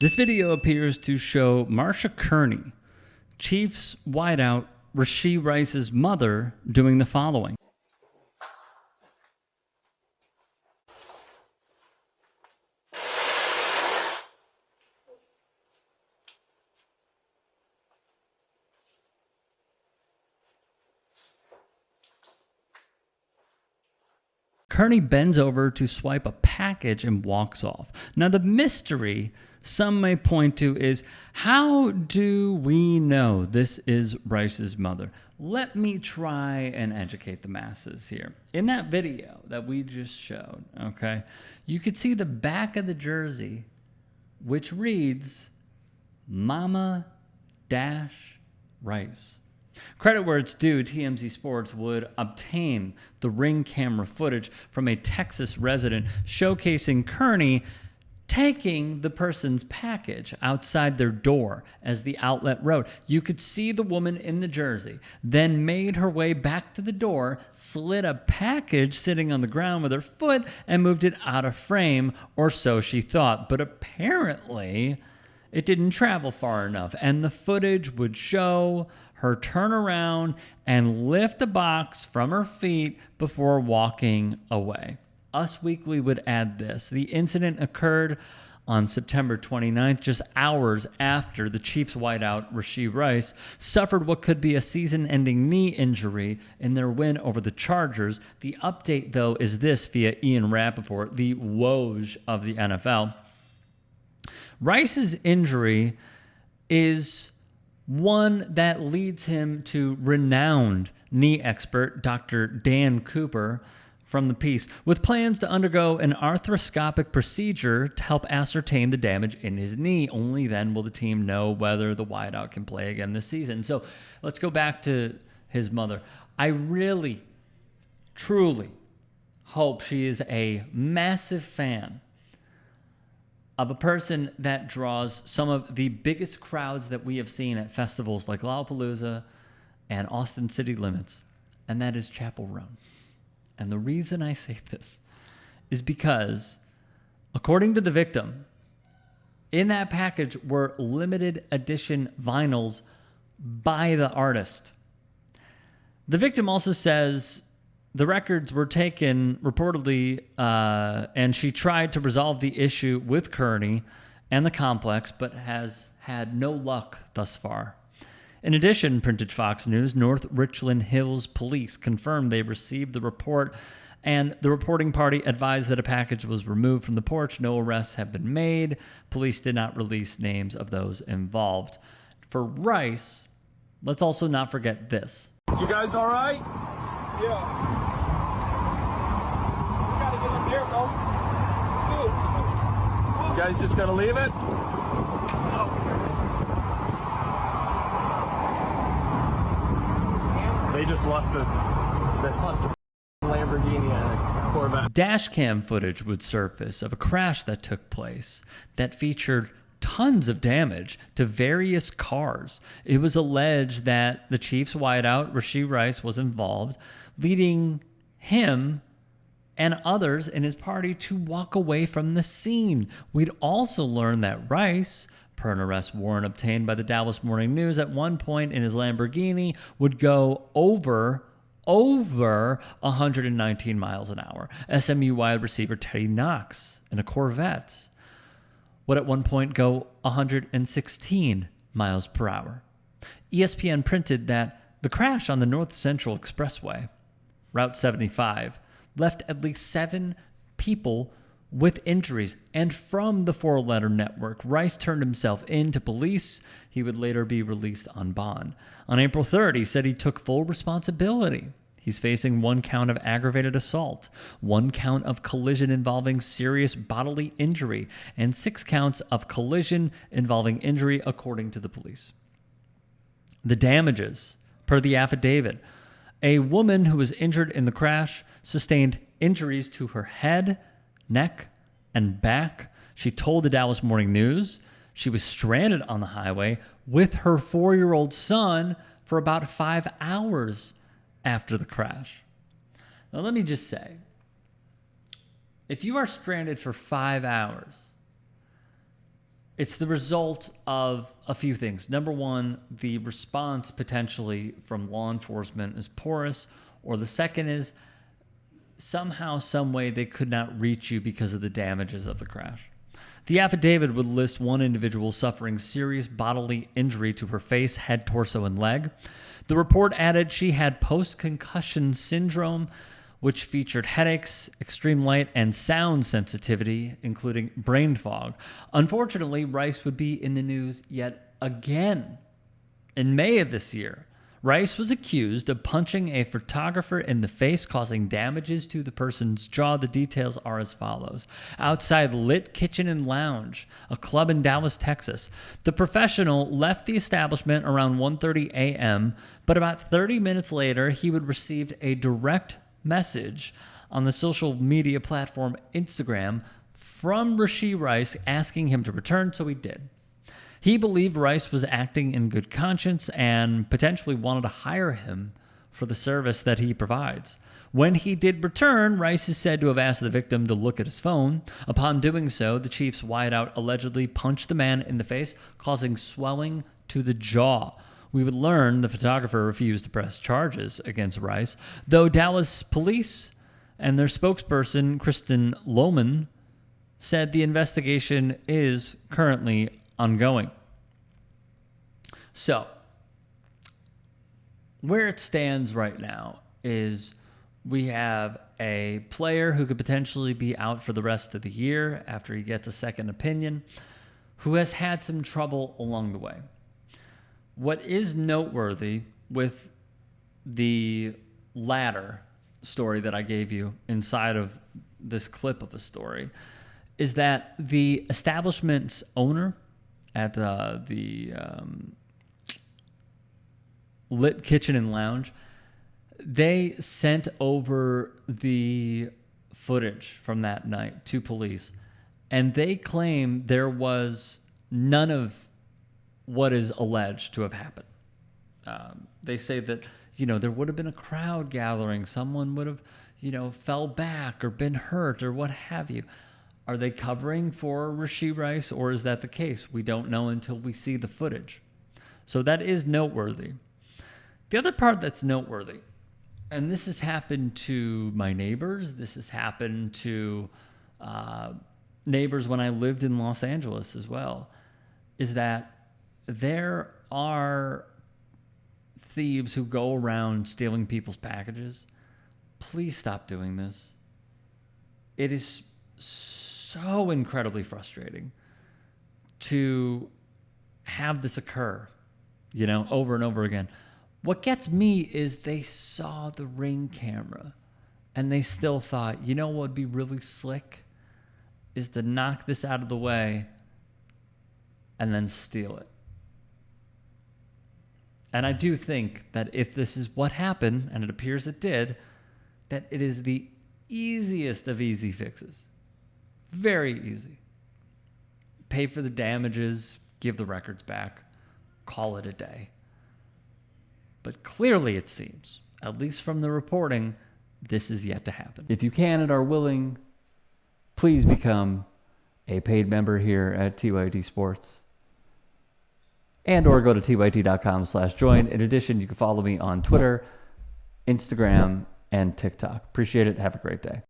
This video appears to show Marsha Kearny, Chiefs wideout Rashee Rice's mother, doing the following. Kearny bends over to swipe a package and walks off. Now, the mystery some may point to is, how do we know this is Rice's mother? Let me try and educate the masses here. In that video that we just showed, okay, you could see the back of the jersey, which reads Mama Rice. Credit where it's due, TMZ Sports would obtain the Ring camera footage from a Texas resident showcasing Kearny taking the person's package outside their door as the outlet wrote. You could see the woman in the jersey, then made her way back to the door, slid a package sitting on the ground with her foot, and moved it out of frame, or so she thought. But apparently, it didn't travel far enough, and the footage would show her turn around and lift a box from her feet before walking away. Us Weekly would add this. The incident occurred on September 29th, just hours after the Chiefs wideout Rashee Rice suffered what could be a season-ending knee injury in their win over the Chargers. The update, though, is this via Ian Rappaport, the Woj of the NFL. Rice's injury is one that leads him to renowned knee expert Dr. Dan Cooper from the piece, with plans to undergo an arthroscopic procedure to help ascertain the damage in his knee. Only then will the team know whether the wideout can play again this season. So let's go back to his mother. I really, truly hope she is a massive fan of a person that draws some of the biggest crowds that we have seen at festivals like Lollapalooza and Austin City Limits, and that is Chapel Roan. And the reason I say this is because, according to the victim, in that package were limited edition vinyls by the artist. The victim also says the records were taken reportedly, and she tried to resolve the issue with Kearny and the complex, but has had no luck thus far. In addition, printed Fox News, North Richland Hills Police confirmed they received the report, and the reporting party advised that a package was removed from the porch. No arrests have been made. Police did not release names of those involved. For Rice, let's also not forget this. You guys all right? Yeah. We gotta get in there, bro. You guys just gonna leave it? They just left the Lamborghini and a Corvette. Dashcam footage would surface of a crash that took place that featured tons of damage to various cars. It was alleged that the Chiefs wideout Rashee Rice was involved, leading him and others in his party to walk away from the scene. We'd also learned that Rice, per an arrest warrant obtained by the Dallas Morning News, at one point in his Lamborghini would go over 119 miles an hour. SMU wide receiver Teddy Knox in a Corvette would at one point go 116 miles per hour. ESPN printed that the crash on the North Central Expressway, Route 75, left at least 7 people with injuries. And from the four-letter network, Rice turned himself in to police. He would later be released on bond. On April 3rd, he said he took full responsibility. He's facing 1 count of aggravated assault, 1 count of collision involving serious bodily injury, and 6 counts of collision involving injury, according to the police. The damages, per the affidavit, a woman who was injured in the crash sustained injuries to her head, neck, and back. She told the Dallas Morning News she was stranded on the highway with her 4-year-old son for about 5 hours after the crash. Now, let me just say, if you are stranded for 5 hours It's the result of a few things. Number one, the response potentially from law enforcement is porous, or the second is somehow, some way they could not reach you because of the damages of the crash. The affidavit would list one individual suffering serious bodily injury to her face, head, torso, and leg. The report added she had post-concussion syndrome, which featured headaches, extreme light and sound sensitivity, including brain fog. Unfortunately, Rice would be in the news yet again. In May of this year, Rice was accused of punching a photographer in the face, causing damages to the person's jaw. The details are as follows. Outside Lit Kitchen and Lounge, a club in Dallas, Texas, the professional left the establishment around 1:30 a.m., but about 30 minutes later, he would receive a direct message on the social media platform Instagram from Rashee Rice asking him to return, so he did. He believed Rice was acting in good conscience and potentially wanted to hire him for the service that he provides. When he did return, Rice is said to have asked the victim to look at his phone. Upon doing so, the Chiefs wideout allegedly punched the man in the face, causing swelling to the jaw. We would learn the photographer refused to press charges against Rice, though Dallas police and their spokesperson, Kristen Lohman, said the investigation is currently ongoing. So, where it stands right now is we have a player who could potentially be out for the rest of the year after he gets a second opinion, who has had some trouble along the way. What is noteworthy with the latter story that I gave you inside of this clip of a story is that the establishment's owner at the Lit Kitchen and Lounge, they sent over the footage from that night to police, and they claim there was none of what is alleged to have happened. They say that, there would have been a crowd gathering. Someone would have, fell back or been hurt or what have you. Are they covering for Rashee Rice, or is that the case? We don't know until we see the footage. So that is noteworthy. The other part that's noteworthy, and this has happened to my neighbors, this has happened to neighbors when I lived in Los Angeles as well, is that there are thieves who go around stealing people's packages. Please stop doing this. It is so incredibly frustrating to have this occur, over and over again. What gets me is they saw the Ring camera and they still thought, what would be really slick is to knock this out of the way and then steal it. And I do think that if this is what happened, and it appears it did, that it is the easiest of easy fixes. Very easy. Pay for the damages, give the records back, call it a day. But clearly it seems, at least from the reporting, this is yet to happen. If you can and are willing, please become a paid member here at TYT Sports. And or go to tyt.com/join. In addition, you can follow me on Twitter, Instagram, and TikTok. Appreciate it. Have a great day.